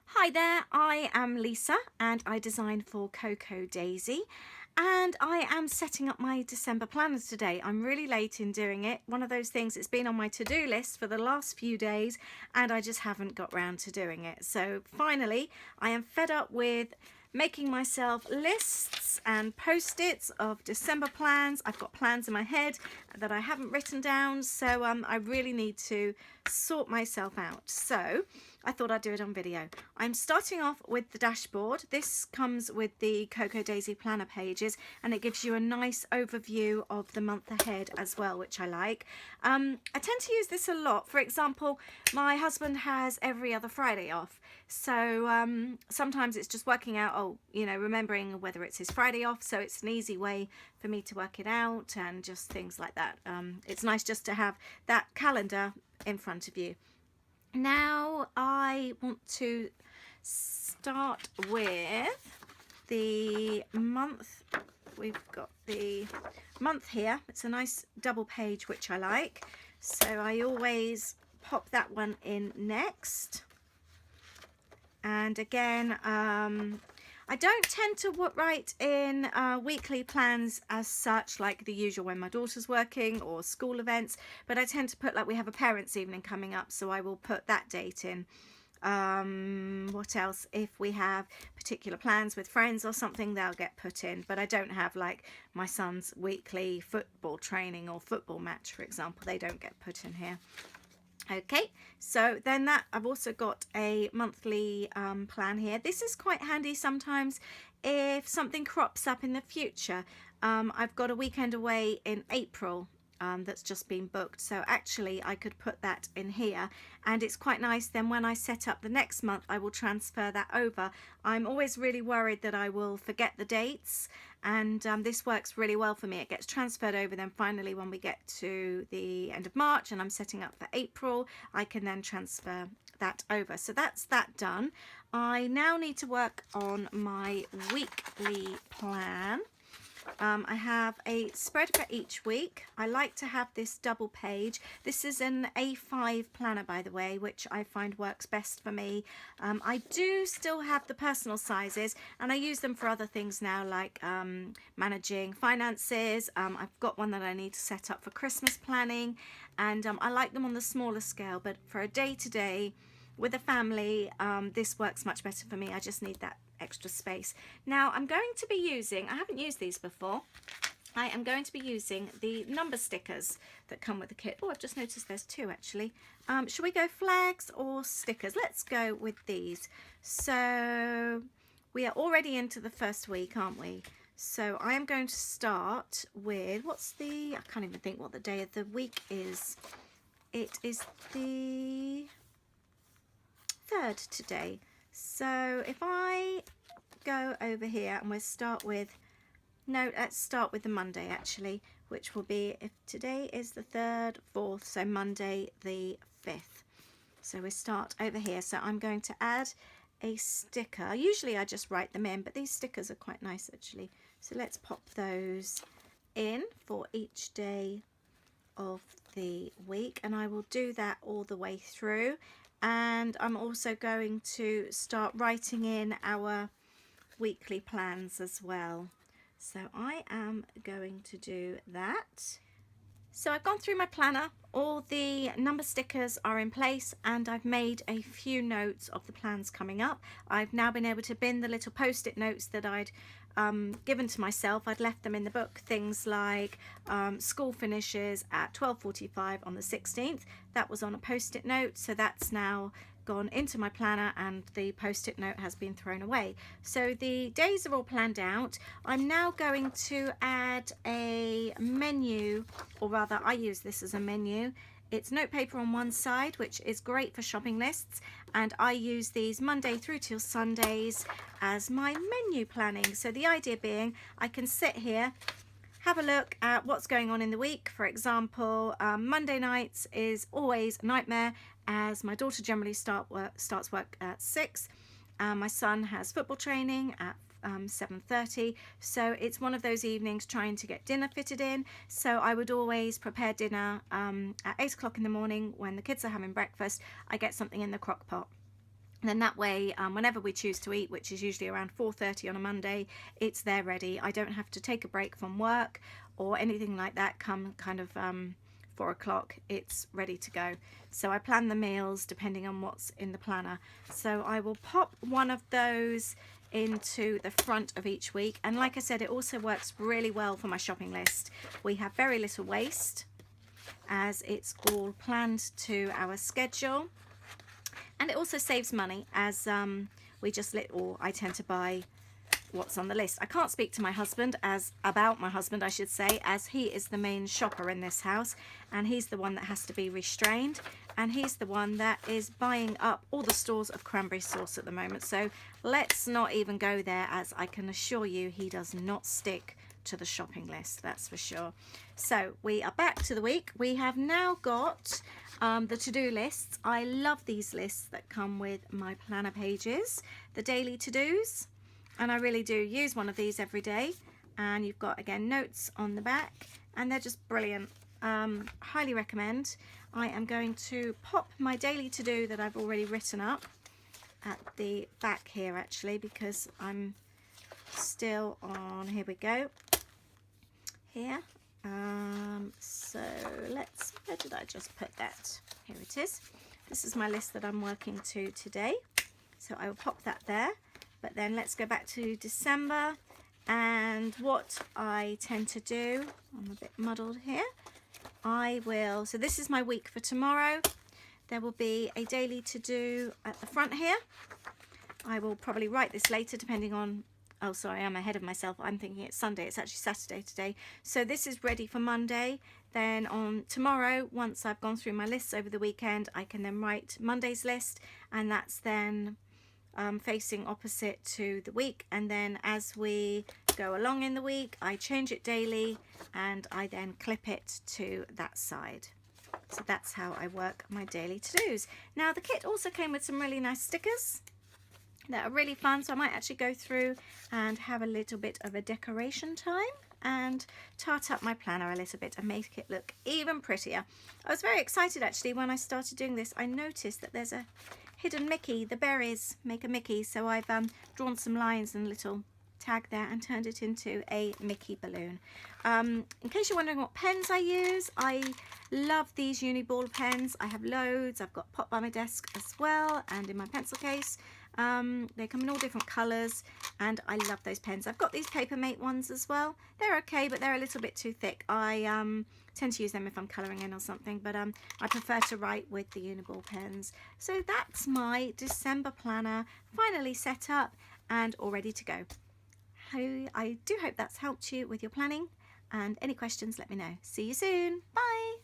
Hi there, I am Lisa and I design for Coco Daisy, and I am setting up my December planners today. I'm really late in doing it. One of those things, it's been on my to-do list for the last few days and I just haven't got round to doing it. So finally, I am fed up with making myself lists and post-its of December plans. I've got plans in my head that I haven't written down, so I really need to sort myself out. So I thought I'd do it on video. I'm starting off with the dashboard. This comes with the Coco Daisy planner pages and it gives you a nice overview of the month ahead as well, which I like. I tend to use this a lot. For example, my husband has every other Friday off, so sometimes it's just working out, remembering whether it's his Friday off, so it's an easy way for me to work it out and just things like that. It's nice just to have that calendar in front of you. Now I want to start with the month. We've got the month here. It's a nice double page, which I like. So I always pop that one in next. And again, I don't tend to write in weekly plans as such, like the usual when my daughter's working or school events, but I tend to put, like, we have a parents' evening coming up, so I will put that date in. What else? If we have particular plans with friends or something, they'll get put in, but I don't have like my son's weekly football training or football match, for example. They don't get put in here. Okay, so then that I've also got a monthly plan here. This is quite handy sometimes if something crops up in the future. I've got a weekend away in April that's just been booked, so actually I could put that in here, and it's quite nice. Then when I set up the next month, I will transfer that over. I'm always really worried that I will forget the dates, and this works really well for me. It gets transferred over, then finally when we get to the end of March and I'm setting up for April, I can then transfer that over. So that's that done. I now need to work on my weekly plan. I have a spread for each week. I like to have this double page. This is an A5 planner, by the way, which I find works best for me. I do still have the personal sizes and I use them for other things now, like managing finances. I've got one that I need to set up for Christmas planning, and I like them on the smaller scale, but for a day-to-day with a family, this works much better for me. I just need that extra space. Now I'm going to be using, I haven't used these before, I am going to be using the number stickers that come with the kit. Oh, I've just noticed there's two actually. Should we go flags or stickers? Let's go with these. So we are already into the first week, aren't we? So I am going to start with, I can't even think what the day of the week is. It is the 3rd today. So if I go over here and we'll start with, no, let's start with the Monday actually, which will be, if today is the 3rd, 4th, so Monday the 5th. So we start over here. So I'm going to add a sticker. Usually I just write them in, but these stickers are quite nice actually. So let's pop those in for each day of the week, and I will do that all the way through. And I'm also going to start writing in our weekly plans as well. So I am going to do that. So I've gone through my planner, all the number stickers are in place, and I've made a few notes of the plans coming up. I've now been able to bin the little post-it notes that I'd given to myself. I'd left them in the book, things like school finishes at 12:45 on the 16th. That was on a post-it note, so that's now gone into my planner and the post-it note has been thrown away. So the days are all planned out. I'm now going to add a menu, or rather I use this as a menu. It's notepaper on one side, which is great for shopping lists, and I use these Monday through till Sundays as my menu planning. So the idea being I can sit here, have a look at what's going on in the week. For example, Monday nights is always a nightmare as my daughter generally starts work at 6. My son has football training at 7:30, so it's one of those evenings trying to get dinner fitted in. So I would always prepare dinner at 8 o'clock in the morning when the kids are having breakfast. I get something in the crock pot. Then that way, whenever we choose to eat, which is usually around 4:30 on a Monday, it's there ready. I don't have to take a break from work or anything like that. Come kind of 4 o'clock, it's ready to go. So I plan the meals depending on what's in the planner. So I will pop one of those into the front of each week. And like I said, it also works really well for my shopping list. We have very little waste as it's all planned to our schedule. And it also saves money as I tend to buy what's on the list. I can't speak to my husband about my husband, I should say, as he is the main shopper in this house, and he's the one that has to be restrained, and he's the one that is buying up all the stores of cranberry sauce at the moment. So let's not even go there, as I can assure you he does not stick to the shopping list, that's for sure. So we are back to the week. We have now got the to-do lists. I love these lists that come with my planner pages, the daily to-dos, and I really do use one of these every day. And you've got, again, notes on the back, and they're just brilliant. Highly recommend. I am going to pop my daily to-do that I've already written up at the back here, actually, because I'm still on, here we go, here. So where did I just put that? Here it is. This is my list that I'm working to today. So I will pop that there. But then let's go back to December, and what I tend to do, I'm a bit muddled here. So this is my week for tomorrow. There will be a daily to do at the front here. I will probably write this later depending on, oh sorry, I'm ahead of myself. I'm thinking it's Sunday, it's actually Saturday today. So this is ready for Monday. Then on tomorrow, once I've gone through my lists over the weekend, I can then write Monday's list, and that's then facing opposite to the week. And then as we go along in the week, I change it daily, and I then clip it to that side. So that's how I work my daily to-dos. Now the kit also came with some really nice stickers that are really fun, so I might actually go through and have a little bit of a decoration time and tart up my planner a little bit and make it look even prettier. I was very excited actually when I started doing this. I noticed that there's a hidden Mickey. The berries make a Mickey, so I've drawn some lines and a little tag there and turned it into a Mickey balloon. In case you're wondering what pens I use, I love these Uniball pens. I have loads. I've got Pop by my desk as well, and in my pencil case. They come in all different colours, and I love those pens. I've got these Papermate ones as well. They're okay, but they're a little bit too thick. I tend to use them if I'm colouring in or something, but I prefer to write with the Uniball pens. So that's my December planner finally set up and all ready to go. I do hope that's helped you with your planning, and any questions, let me know. See you soon. Bye.